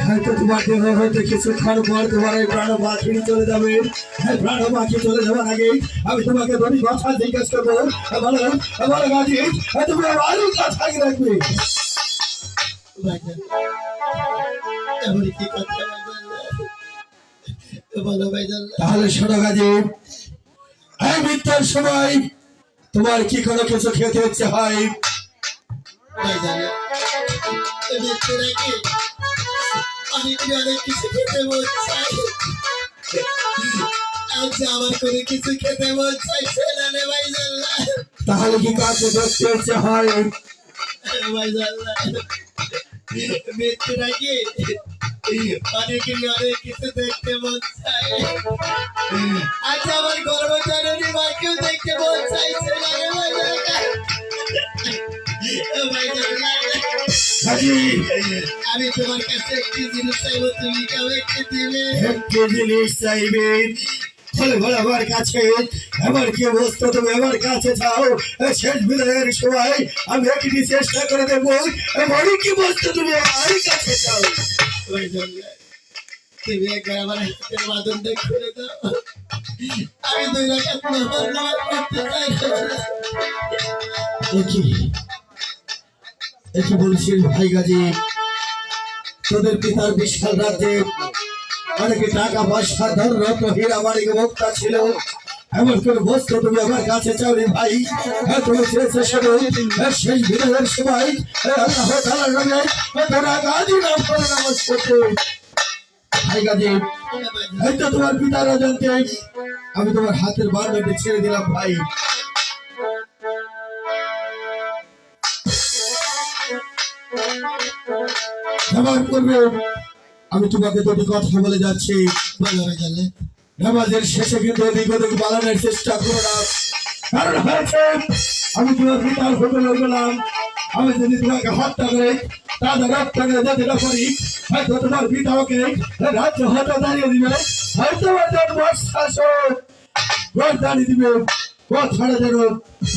হয়তো তোমার দেহ হয়তো কিছুক্ষণ পর তোমার এই প্রাণ পাখি চলে যাবে। প্রাণ পাখি চলে যাওয়ার আগে আমি তোমাকে দুটি কথা জিজ্ঞেস করবো। বলো বলো গাজী, তুমি আমার কথা রাখবে। তাহলে শোনো গাজী, এই মৃত্যুর সময় তোমার কি কোনো কিছু খেতে ইচ্ছে হয়? আমি অনেক কিছু খেতে মন চাই। আচ্ছা, আমার কোনো কিছু খেতে মন চাইছে না রে ভাইজাল্লাহ। তাহলে কি কাছে দেখতে ইচ্ছে হয়? ভাইজাল্লাহ, মৃত্যুর আগে অনেক কিছু দেখতে মন চাই। আচ্ছা, আমার গর্ভধারিণী মাকেও দেখতে মন চাইছে না রে ভাইজাল্লাহ। আমি তোমার কাছে একটি জিনিস চাইবো, তুমি কেউ একটি দিবে? একটি জিনিস চাইবে? আমার কাছে আমার কি বস্তু তুমি আমার কাছে চাও? শেষ বিদায়ের সময় আমি একটি চেষ্টা করে দেবো। এমন কি বস্তু তুমি আমার কাছে চাও? তুমি একবার আমার হাতের বাঁধনটা খুলে দাও, আমি 2 রাকাত নামাজ পড়তে চাই। একই বলছিল ভাই গাজী, তোদের পিতার বিশাল রাজ্যে অনেকে টাকা পয়সা ধন রত্ন হীরা মানিক মুক্তা ছিল। এমন কোন বস্তু তুমি আমার কাছে চাওনি ভাই। তুমি চেয়েছো শুধু শেষ বিদায়ের সময় আল্লাহ তাআলার নামে তোরা গাজী নাম করে নামাজ পড়তে। ভাই গাজী, এই তো তোমার পিতার অজান্তে আমি তোমার হাতের বাঁধনটি ছেড়ে দিলাম ভাই। আমি তোমাকে দুটি কথা বলে যাচ্ছি। নামাজের শেষে কিন্তু এদিক ওদিক পালানোর চেষ্টা করো না। কারণ হয়েছে আমি তোমার পিতার হোটেলে গেলাম, আমি যদি তোমাকে হত্যা করে তাদের রক্ত যেতে না পারি, হয়তো তোমার পিতাকে রাজ্য হত্যা দাঁড়িয়ে দিবে, হয়তো শাসক দাঁড়িয়ে দিবে। কথাটা যেন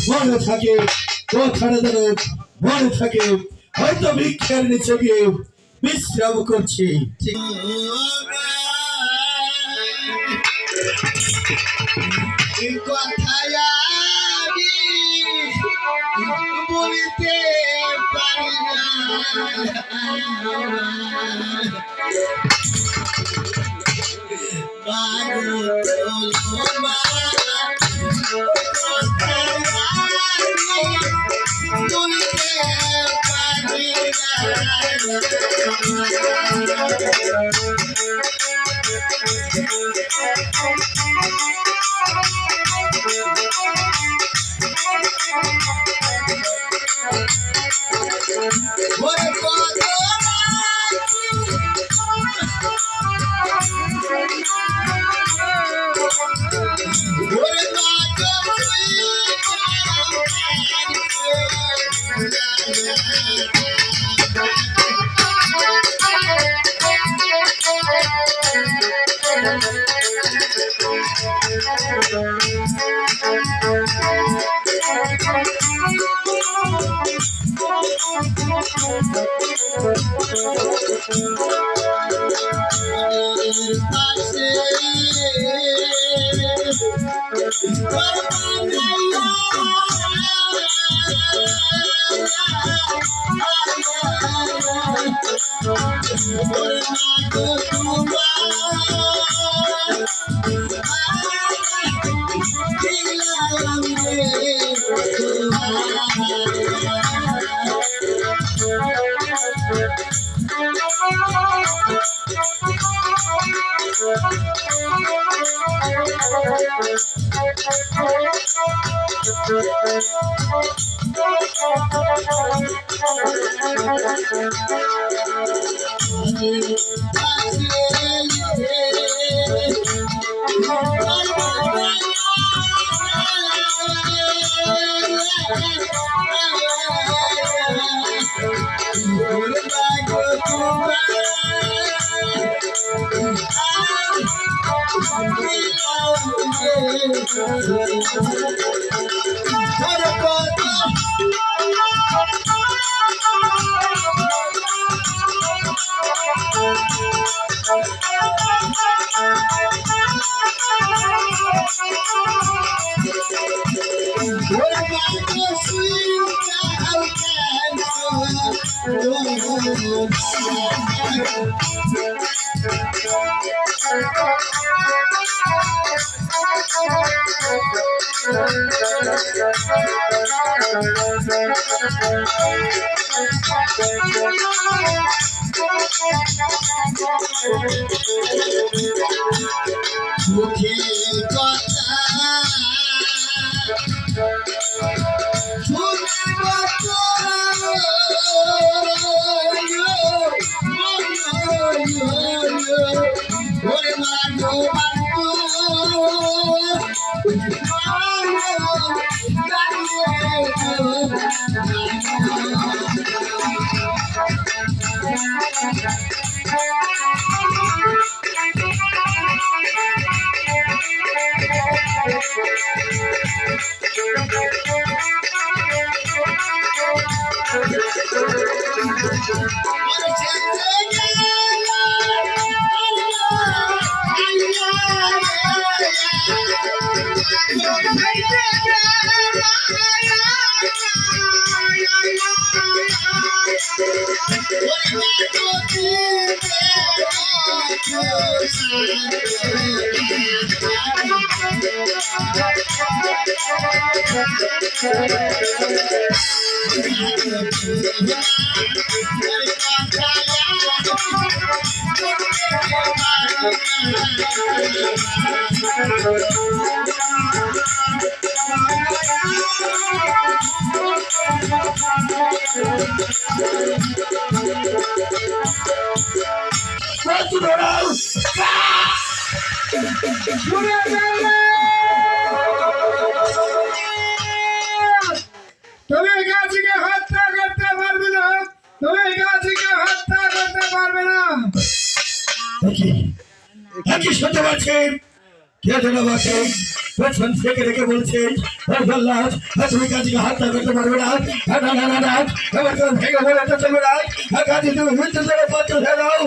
মনে থাকে, কথাটা যেন মনে থাকে। হয়তো বৃক্ষের নিচে গিয়ে বিশ্রাম করছি। কথায় আমি বলিতে পারি না, মুখের কথা শুনে ওরে মাগো তুমি গাছকে হত্যা করতে পারবে না, তুমি গাছকে হত্যা করতে পারবে না। একই শুনতে পাচ্ছেন কে যেন আমাকে পেছন থেকে রেখে বলছে তুমি গাছকে হত্যা করতে পারবে না, এবার তুমি ভেঙে বলে তো চলবে না, গাছি তুমি মৃত্যু ধরে পত্র হয়ে যাও,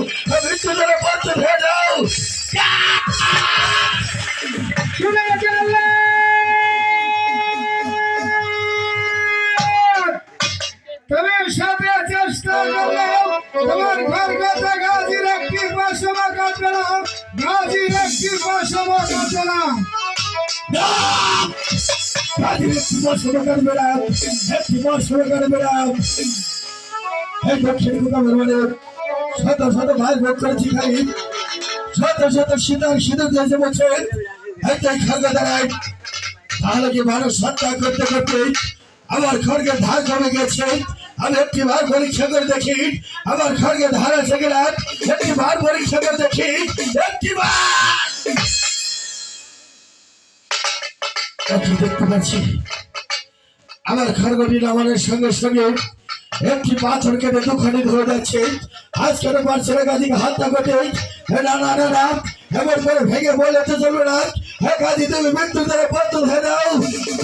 মৃত্যু ধরে পত্র হয়ে যাও। শুনে চললে তুমি সাথে চেষ্টা করলে তোমার ঘর কথা গাছির একটি পশমা কাটবে না, গাছির একটি পশমা কাটবে না। গাছির একটি পশমা কাটবে না, একটি পশমা কাটবে না। এই দক্ষিণ গোদামের মানে শত শত ভাই ভোগ করেছি খাই, শত শত সিঁদুর সিঁদুর দিয়েছে বলছেন একটাই খড়গে দাঁড়ায়। তাহলে কি মানুষ হত্যা করতে করতে আমার খড়গে ধার কমে গেছে? আমি একটি বার পরীক্ষা করে দেখি আমার খড়গে ধার আছে কিনা, একটি বার পরীক্ষা করে দেখি, একটি বার দেখতে পাচ্ছি আমার খড়গটি নামানোর সঙ্গে সঙ্গে একটি পাথর কেটে দুখানি ধরে যাচ্ছে। আজকের পারছে না গাছকে হত্যা করতে, না না না না এমন করে ভেঙে বলে তো চলবে না। হ্যাঁ গাছি তুমি মৃত্যু দ্বারা পত্র হয়ে দাও,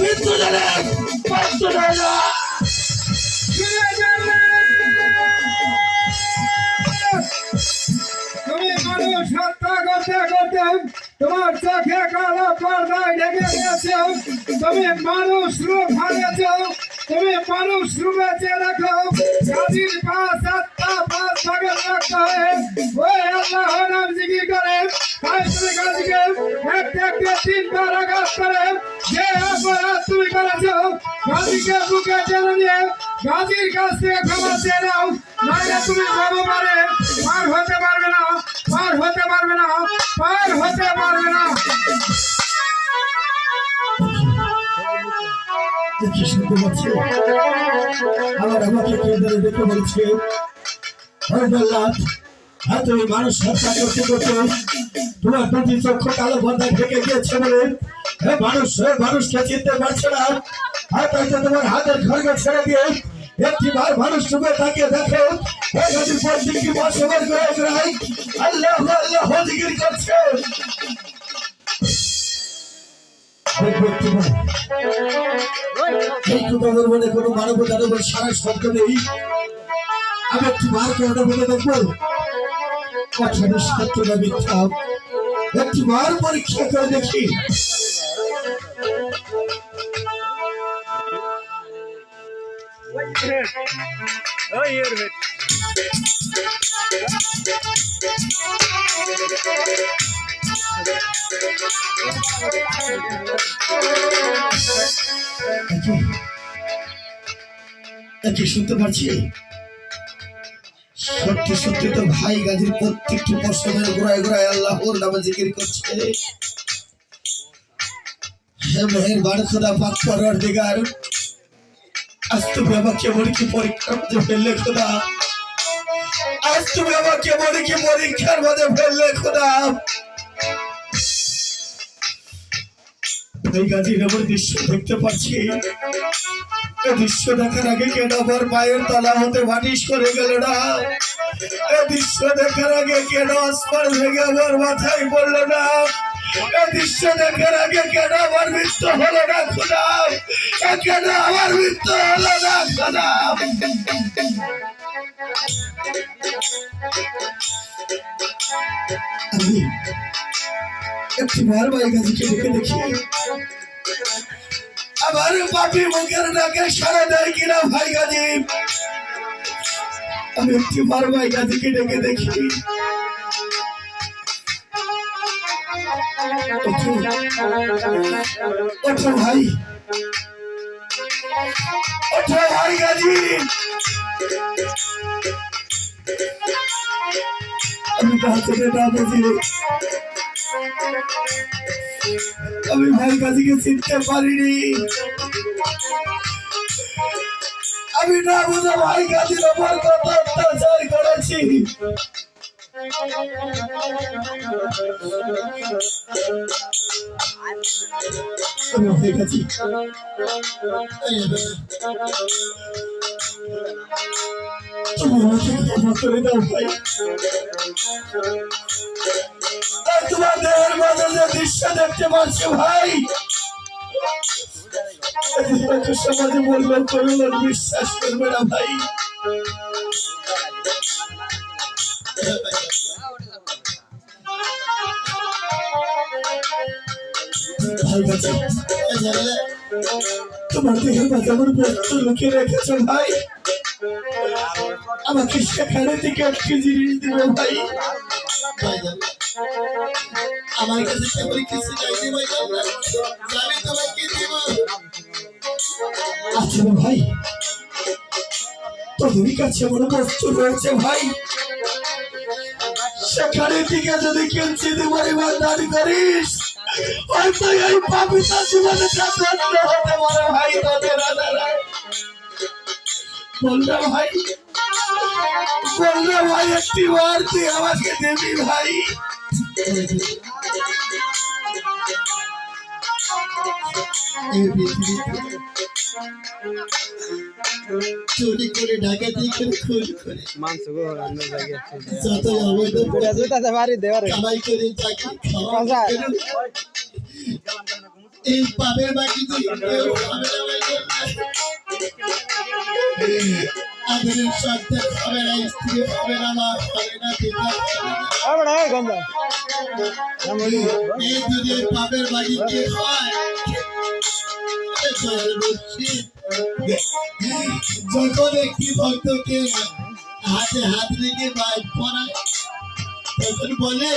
মৃত্যু দ্বারা পত্র হয়ে দাও। তুমি মানুষ হত্যা করতে করতে তোমার চোখে কালো পর্দায় ঢেকে দিয়েছ, তুমি মানুষ রূপ হারিয়েছ, তুমি মানুষ রূপে রাখো গাজীর পাঁচ আত্মা পাঁচ ভাগের রক্ত হয়ে ওই আল্লাহ নাম জিকির করে তাই তুমি গাজীকে একটি একটি তিনবার আঘাত করে যে অপরাধ তুমি করেছ গাজীকে বুকে টেনে নিয়ে গাজীর কাছ থেকে ক্ষমা চেয়ে নাও, নাইলে তুমি ভগবানে পার হতে পারবে না, পার হতে পারবে না, পার হতে পারবে না। দেখি শুনতে পাচ্ছি আমার আমাকে কেউ ধরে দেখে বলছে তুমি মানুষ হত্যা করতে করতে তোমার দুটি চক্ষু কালো পর্দায় ঢেকে গিয়েছে বলে মানুষকে চিনতে পারছে না। আর তাইতে তোমার হাতের খড়গে ছেড়ে দিয়ে একটি বার মানুষ ডুবে তাকিয়ে দেখো গাছের পর দিকে বসবাস করে আল্লাহ আল্লাহ জিকির করছে। এই কুকুরের মনে কোনো মানবতার উপর সারা শব্দ নেই। আমি একটি মারকে ওটা বলে দেখবো কথাটা সত্য না মিথ্যা, একটি বার পরীক্ষা করে দেখি। Oh, you're কি শুনতে পাচ্ছি? সত্যি সত্যি তো ভাই গাজীর প্রত্যেকটি পশমের গোড়ায় গোড়ায় আল্লাহর নামে জিকির করছে। হে মেহেরবান খোদা পাক পরওয়ারদিগার, আজ তুমি আমাকে বলি কি পরীক্ষার মধ্যে ফেললে খোদা, আজ তুমি আমাকে বলি কি পরীক্ষার মধ্যে ফেললে খোদা। ভাই গাজীর এমন দৃশ্য দেখতে পাচ্ছি, এই দৃশ্য দেখার আগে কেন আমার পায়ের তলা হতে বানিশ করে গেল না? এই দৃশ্য দেখার আগে কেন আসমান ভেঙে আমার মাথায় পড়লো না? এই দৃশ্য দেখার আগে কেন আমার মৃত্যু হলো না খোদা? কেন আমার মৃত্যু হলো না খোদা? আমি একটিবার ভাই গাজীকে দেখে দেখি আমার পাপি মুখের ডাকে সারা দেয় কিনা ভাই গাজী। আমি একটিবার ভাই গাজীকে ডেকে দেখি। ওঠো ভাই, ওঠো ভাই গাজী। আমি কাছে না বুঝি, আমি ভাই গাজীকে চিনতে পারিনি। আমি না বুঝে ভাই গাজীর ওপর কত অত্যাচার করেছি। ভাই গাজী, তুমি আমাকে ক্ষমা করে দাও ভাই। তোমার দেহের মধ্যে যে দৃশ্য দেখতে পাচ্ছি ভাই, সমাজে বলবেন করলে বিশ্বাস করবে না ভাই। ভাই গাজী, তোমার দেহের মাঝে আমার বস্তু লুকিয়ে রেখেছো ভাই, আমাকে সেখানে থেকে একটি জিনিস দিবে ভাই। আমার কাছে তেমন কিছু চাইতে ভাই, আমি তোমাকে দিব। আচ্ছা ভাই, তোদের কাছে এমন বস্তু রয়েছে ভাই, সেখানে থেকে যদি কিনছি পরিমাণ দান করিস, হয়তো এই পাপিত জীবনে ধন্য হতে পারে ভাই তোদের আদারায়। বললে ভাই, বললে ভাই একটি বার তুই আমাকে দেবি ভাই। এই পৃথিবীতে চুরি করে ডাকাতি করে খুন করে যত অবৈধ কামাই করে চাকরি খাওয়া করে, এই পাপের বাকি তো কেউ খাবে না ভাই। আদরের সন্তান খাবে না, স্ত্রী খাবে না, মা খাবে না, পিতা খাবে না। এই দুনিয়ার পাপের বাকি কে হয়? যখন একটি ভক্তকে হাতে হাত রেখে বাইক পড়ায়, তখন বলে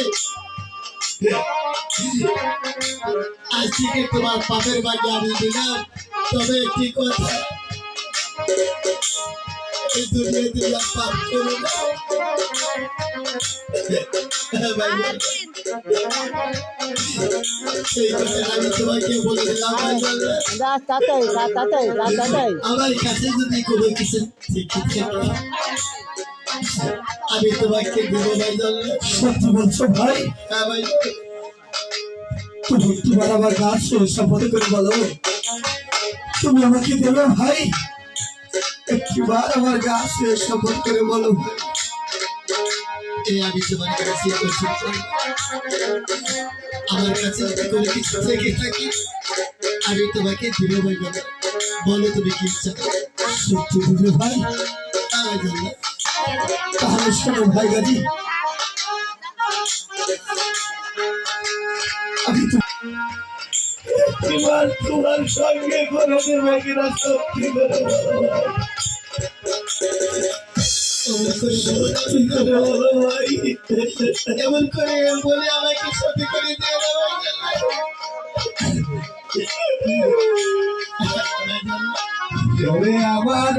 আজ থেকে তোমার পাপের বাকি আমি দিলাম, তবে একটি কথা, এই দুনিয়াতে আর পাপ করো না। সেই কথা আমি তোমাকে বলে দিলাম ভাই। আমার কাছে যদি কোনো কিছু থেকে আমি তোমাকে দেব ভাই। সত্যি বলছো ভাই? হ্যাঁ ভাই। তুমি তোমার আমার গাছ শপথ করে বলো, তুমি আমাকে দেবে ভাই? একটিবার আমার গাছ শপথ করে বলো ভাই। আমি তোমার কাছে আমার কাছে যদি কোনো কিছু থেকে থাকি আমি তোমাকে দিব ভাই। বলো তুমি কি ইচ্ছা? সত্যি বুঝলে ভাই? তাহলে শোনো ভাই গাজী, আমি তোমার সঙ্গে করে দেবো কিনা সত্যি করে বলো। সত্যি করে বলো ভাই। এমন করে বলে আমাকে সত্যি করে দিয়ে দেওয়া তবে আমার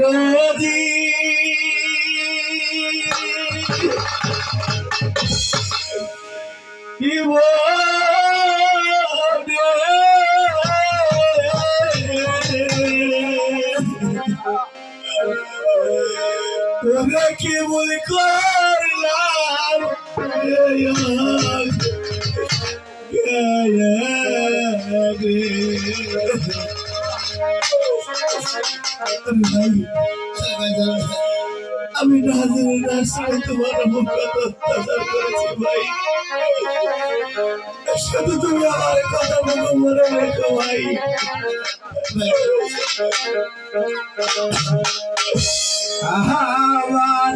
তোমরা কি বলে করলাম আমি না জেনে না শুনে তোমার মুখ অত্যাচার করেছি ভাই। শুধু তুমি আমার কথা বলো, মনে রেখো ভাই। আমার